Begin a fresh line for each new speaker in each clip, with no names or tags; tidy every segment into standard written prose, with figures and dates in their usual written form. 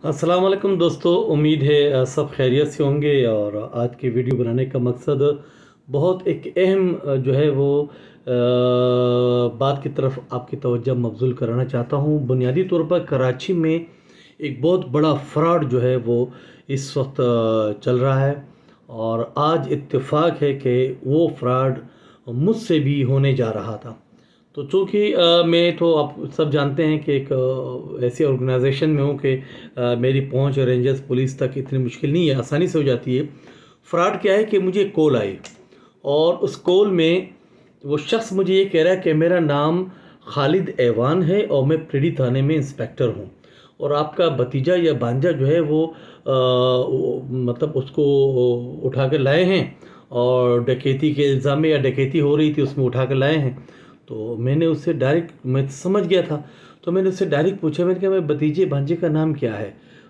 अस्सलाम वालेकुम दोस्तों, उम्मीद है सब खैरियत से होंगे। और आज की वीडियो बनाने का मकसद बहुत एक अहम जो है वो बात की तरफ आपकी तवज्जो मबज़ूल कराना चाहता हूँ। बुनियादी तौर पर कराची में एक बहुत बड़ा फ्रॉड जो है वो इस वक्त चल रहा है, और आज इत्तेफाक है कि वो फ्रॉड मुझसे भी होने जा रहा था। तो चूँकि मैं तो आप सब जानते हैं कि एक ऐसे ऑर्गेनाइजेशन में हूँ कि मेरी पहुँच रेंजर्स पुलिस तक इतनी मुश्किल नहीं है, आसानी से हो जाती है। फ्रॉड क्या है कि मुझे कॉल आई, और उस कॉल में वो शख्स मुझे ये कह रहा है कि मेरा नाम खालिद ऐवान है और मैं प्रीडी थाने में इंस्पेक्टर हूँ, और आपका भतीजा या भांजा जो है वो मतलब उसको उठा कर लाए हैं, और डकैती के इल्ज़ाम में, या डकैती हो रही थी उसमें उठा कर लाए हैं। तो मैंने उससे डायरेक्ट, मैं समझ गया था, तो मैंने उससे डायरेक्ट पूछा, मैंने कहा मेरे भतीजे भांजे का नाम क्या है।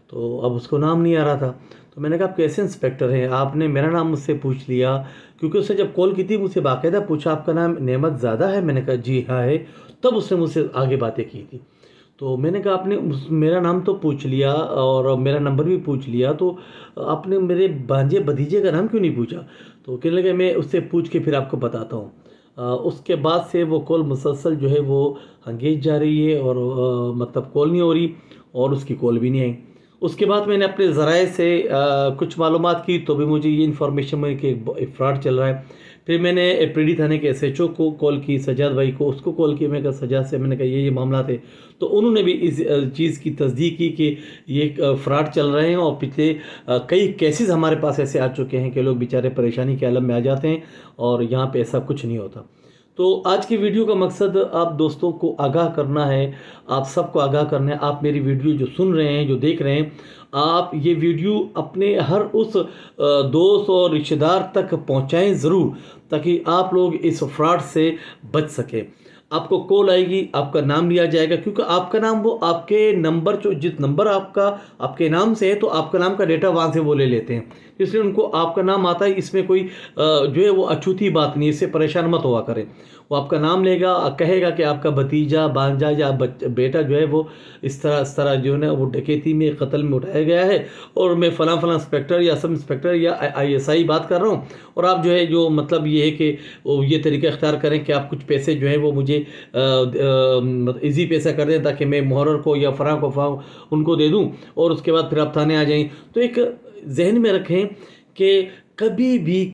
तो अब उसको नाम नहीं आ रहा था। तो मैंने कहा आप कैसे इंस्पेक्टर हैं, आपने मेरा नाम मुझसे पूछ लिया। क्योंकि उसने जब कॉल की थी मुझसे बाकायदा पूछा आपका नाम नेमत ज़्यादा है, मैंने कहा जी हाँ है। तब उसने मुझसे आगे बातें की थी। तो मैंने कहा आपने मेरा नाम तो पूछ लिया और मेरा नंबर भी पूछ लिया, तो आपने मेरे भांजे भतीजे का नाम क्यों नहीं पूछा। तो कहने लगे मैं उससे पूछ के फिर आपको बताता हूँ। उसके बाद से वो कॉल मुसलसल जो है वो एंगेज जा रही है, और मतलब कॉल नहीं हो रही, और उसकी कॉल भी नहीं आई। उसके बाद मैंने अपने ज़राए से कुछ मालूमात की, तो भी मुझे ये इन्फॉर्मेशन मिली कि एक फ्रॉड चल रहा है। फिर मैंने पीडी थाने के एसएचओ को कॉल की, सजाद भाई को, उसको कॉल की। मैं कहा सजाद से, मैंने कहा ये मामला थे। तो उन्होंने भी इस चीज़ की तस्दीक की कि ये फ्रॉड चल रहे हैं, और पिछले कई केसेस हमारे पास ऐसे आ चुके हैं कि लोग बेचारे परेशानी के आलम में आ जाते हैं, और यहाँ पे ऐसा कुछ नहीं होता। तो आज की वीडियो का मकसद आप दोस्तों को आगाह करना है, आप सबको आगाह करना है। आप मेरी वीडियो जो सुन रहे हैं, जो देख रहे हैं, आप ये वीडियो अपने हर उस दोस्त और रिश्तेदार तक पहुंचाएं ज़रूर, ताकि आप लोग इस फ्रॉड से बच सकें। आपको कॉल आएगी, आपका नाम लिया जाएगा, क्योंकि आपका नाम वो आपके नंबर, जो जिस नंबर आपका आपके नाम से है, तो आपका नाम का डेटा वहाँ से वो ले लेते हैं। इसलिए उनको आपका नाम आता है, इसमें कोई जो है वो अछूती बात नहीं, इससे परेशान मत हुआ करें। वो आपका नाम लेगा, कहेगा कि आपका भतीजा भांजा या बेटा जो है वो इस तरह जो है ना वो डकैती में, कत्ल में उठाया गया है, और मैं फ़लाँ फ़लाँ इंस्पेक्टर या सब इंस्पेक्टर या आईएसआई बात कर रहा हूँ। और आप जो है जो मतलब ये है कि वो ये तरीका इख्तियार करें कि आप कुछ पैसे जो है वो मुझे इजी पैसा कर दें, ताकि मैं मुहर्रर को या फ़राँ को उनको दे दूँ, और उसके बाद फिर आप थाने आ जाएं। तो एक जहन में रखें कि कभी भी